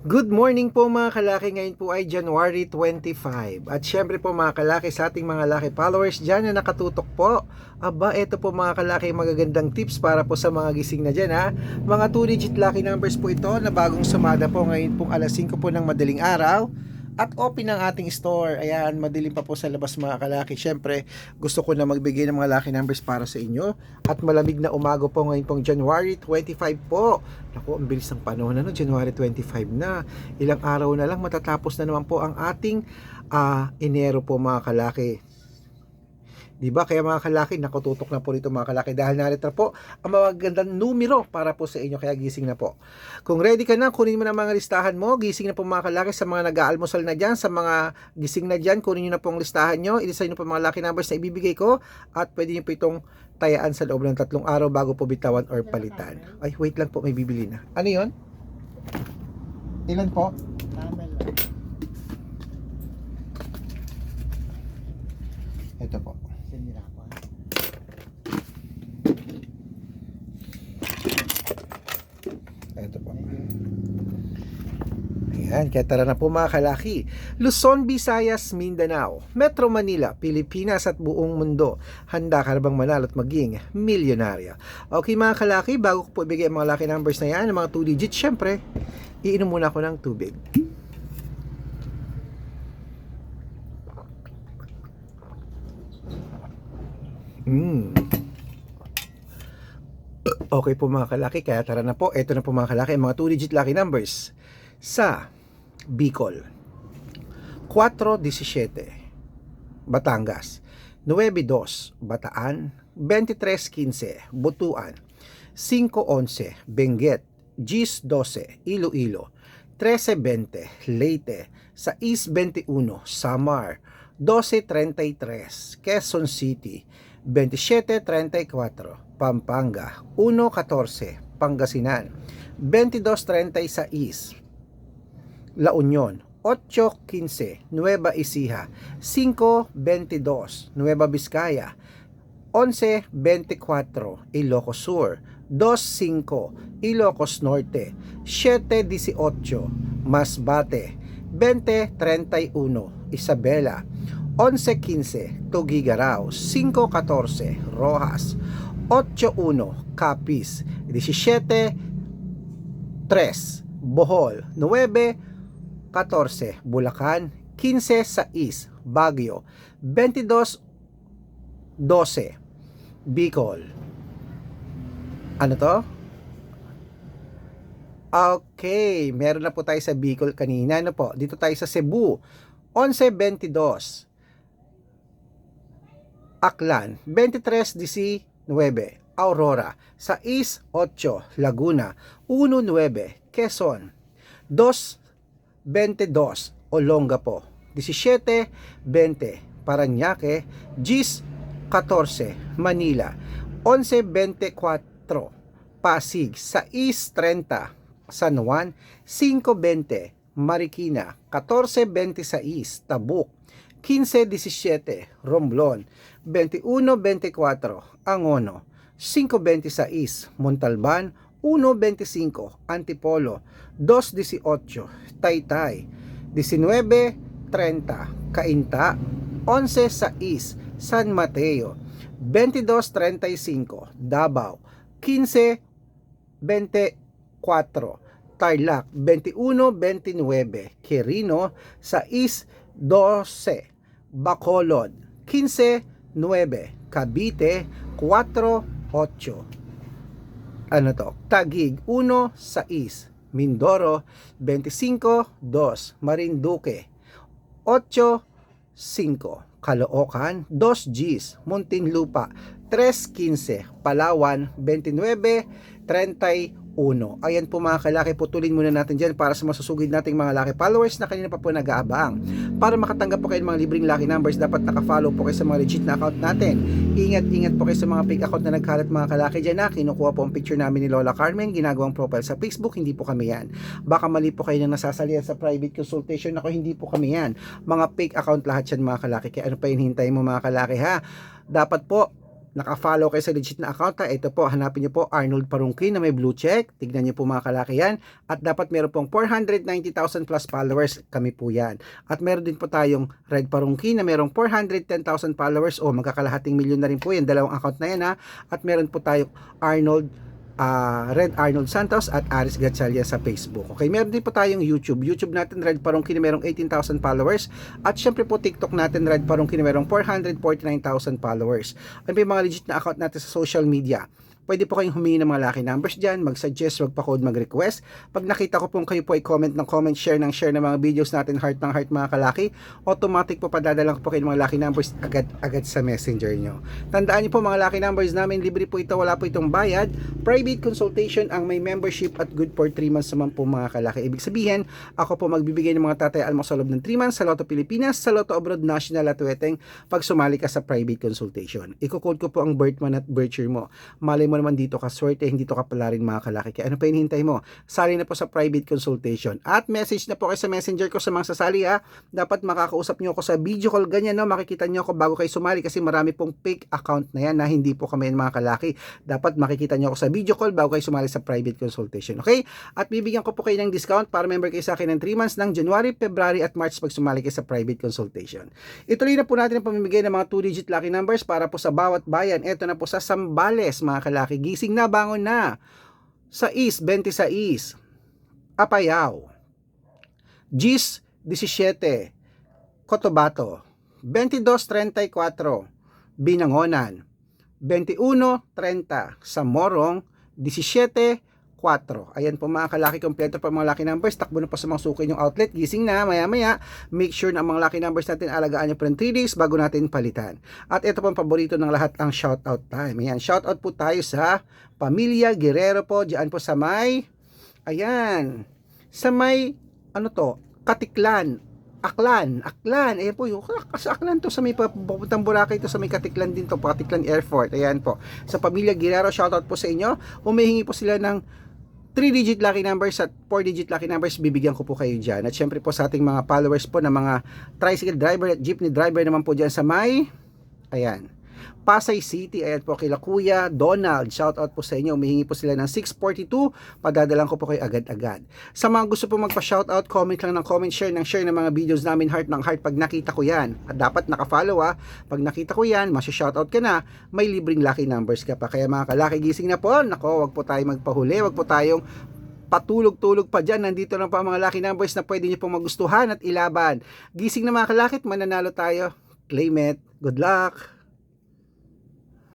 Good morning po mga kalaki, ngayon po ay January 25. At syempre po mga kalaki, sa ating mga laki followers dyan na nakatutok po. Aba, eto po mga kalaki, magagandang tips para po sa mga gising na dyan ha. Mga 2-digit lucky numbers po ito na bagong sumada po ngayon pong alas 5 po ng madaling araw. At open ang ating store. Ayan, madilim pa po sa labas mga kalaki. Syempre, gusto ko na magbigay ng mga lucky numbers para sa inyo. At malamig na umago po ngayon pong January 25 po. Naku, ang bilis ng panahon na, no? January 25 na. Ilang araw na lang matatapos na naman po ang ating Enero po mga kalaki. Diba? Kaya mga kalaki, nakututok na po rito mga kalaki dahil narito po ang magagandang numero para po sa inyo, kaya gising na po. Kung ready ka na, kunin mo na mga listahan mo. Gising na po mga kalaki, sa mga nag-aalmusal na dyan, sa mga gising na dyan, kunin nyo na po ang listahan nyo. Ilisahin nyo po mga lucky numbers na ibibigay ko at pwede nyo po itong tayaan sa loob ng 3 araw bago po bitawan or palitan. Ay, wait lang po, may bibili na. Ano yon? Ilan po? Ito po. Ito po. Ayan, kaya tara na po mga kalaki. Luzon, Visayas, Mindanao, Metro Manila, Pilipinas at buong mundo. Handa ka na bang manalo at maging milyonaryo? Okay mga kalaki, bago ko po ibigay ang mga lucky numbers na yan, ang mga 2 digits, syempre, iinom muna ako ng tubig. Okay po mga kalaki, kaya tara na po. Ito na po mga kalaki, mga 2-digit lucky numbers sa Bicol. 4-17 Batangas, 9-2 Bataan, 23-15 Butuan, 5-11 Benguet, 10-12 Iloilo, 13-20 Leyte, 6-21 Samar, 12-33 Quezon City, 27-34 Pampanga, 1-14 Pangasinan, 22-36 La Union, 8-15 Nueva Ecija, 5-22 Nueva Vizcaya, 11-24 Ilocos Sur, 2-5 Ilocos Norte, 7-18 Masbate, 20-31 Isabela, 11-15 Tuguegarao, 5-14 Rojas, 8-1 Capiz, 17-3 Bohol, 9-14 Bulacan, 15-6 Baguio, 22-12 Bicol. Ano to? Okay, meron na po tayo sa Bicol kanina. Ano po? Dito tayo sa Cebu, 11-22 Aklan, 23-19 Aurora, 6-8 Laguna, 1-9 Quezon, 2-22 Olongapo, 17-20 Parañaque, 10-14 Manila, 11-24 Pasig, 6-30 San Juan, 5-20 Marikina, 14-26 Tabuk, 15-17 Romblon, 21-24 Angono, 5-26 Montalban, 1-25 Antipolo, 2-18 Taytay, 19-30 Cainta, 11-6 San Mateo, 22-35 Davao, 15-24 Tarlac, 21-29 Quirino, 6-12 Bacolod, 15-9 Cavite, 4-8 ano to? Taguig, 1-6 Mindoro, 25-2 Marinduque, 8-5 Caloocan, 2 Gs Muntinlupa, 3-15 Palawan, 29-31. Ayan po mga kalaki, putulin muna natin dyan para sa masusugid nating mga laki followers na kanina pa po nag-aabang. Para makatanggap po kayo ng mga libreng lucky numbers, dapat nakafollow po kayo sa mga legit na account natin. Ingat po kayo sa mga fake account na nagkalat mga kalaki dyan na kinukuha po ang picture namin ni Lola Carmen, ginagawang profile sa Facebook. Hindi po kami yan. Baka mali po kayo na nasasalihan sa private consultation. Ako, hindi po kami yan. Mga fake account lahat yan mga kalaki. Kaya ano pa hinihintay mo mga kalaki ha? Dapat po naka-follow kayo sa legit na account, ito po, hanapin niyo po Arnold Parungkin na may blue check. Tignan niyo po mga kalaki yan. At dapat meron pong 490,000 plus followers, kami po yan. At meron din po tayong Red Parungkin na merong 410,000 followers, o magkakalahating milyon na rin po yan, dalawang account na yan ha. At meron po tayong Red Arnold Santos at Aris Gatchalian sa Facebook. Okay, meron din po tayong YouTube natin, Red Parungkin na merong 18,000 followers. At syempre po TikTok natin, Red Parungkin na merong 449,000 followers. Ano po yung mga legit na account natin sa social media? Pwede po kayong humingi ng mga lucky numbers dyan, mag-suggest, magpa-code, mag-request. Pag nakita ko pong kayo po ay comment ng comment, share ng mga videos natin, heart ng heart mga kalaki, automatic po padadala ko po kayo ng mga lucky numbers agad sa messenger nyo. Tandaan nyo po mga lucky numbers namin, libre po ito, wala po itong bayad. Private consultation ang may membership at good for 3 months naman po mga kalaki. Ibig sabihin, ako po magbibigay ng mga tatay almo sa loob ng 3 months sa Lotto Pilipinas, sa Lotto Abroad National at Weteng pag sumali ka sa private consultation. Iko-code ko po ang birth month at birth year mo. Malay mo naman dito ka swerte, hindi to ka pala rin mga kalaki. Kaya ano pa hinihintay mo? Sali na po sa private consultation. At message na po kayo sa messenger ko sa mga sasali ha. Dapat makakausap nyo ako sa video call ganyan, no? Makikita nyo ako bago kayo sumali kasi marami pong fake account na yan na hindi po kami mga kalaki. Dapat makikita nyo ako sa video call bago kayo sumali sa private consultation. Okay? At bibigyan ko po kayo ng discount para member kayo sa akin ng 3 months ng January, February at March pag sumali kayo sa private consultation. Ituloy na po natin ang pamimigay ng mga 2-digit lucky numbers para po sa bawat bayan. Ito na po sa Zambales mga kalaki. Gising na, bangon na. Sa East, 26. Apayao. Gis, 17. Cotabato. 22-34. Binangonan. 21-30. Sa Morong, 17-4. Ayan po mga kalaki, kompleto pa mga lucky numbers. Takbo na po sa mga suki yung outlet. Gising na, maya-maya. Make sure na ang mga lucky numbers natin alagaan nyo po ng 3 days bago natin palitan. At ito po ang paborito ng lahat, ang shoutout time. Ayan, shoutout po tayo sa Pamilya Guerrero po. Diyan po sa may, ayan, sa may, ano to, Katiklan. Aklan. Ayan po yung sa Aklan to, sa may papuntang Boracay to, sa may Katiklan din to, Katiklan Airport. Ayan po. Sa Pamilya Guerrero, shoutout po sa inyo. Humihingi po sila ng 3-digit lucky numbers at 4-digit lucky numbers, bibigyan ko po kayo dyan. At syempre po sa ating mga followers po na mga tricycle driver at jeepney driver naman po dyan sa may, ayan, Pasay City. Ayan po kila Kuya Donald, shout out po sa inyo. Umihingi po sila ng 642, padadalan ko po kayo agad-agad. Sa mga gusto po magpa-shout out, comment lang ng comment, share ng mga videos namin, heart ng heart pag nakita ko yan. At dapat naka-follow ha. Pag nakita ko yan, masya-shout out ka na, may libreng lucky numbers ka pa. Kaya mga kalaki, gising na po. Nako, wag po tayo magpahuli, wag po tayong patulog-tulog pa dyan. Nandito lang pa ang mga lucky numbers na pwede nyo pong magustuhan at ilaban. Gising na mga kalakit, mananalo tayo. Claim it. Good luck!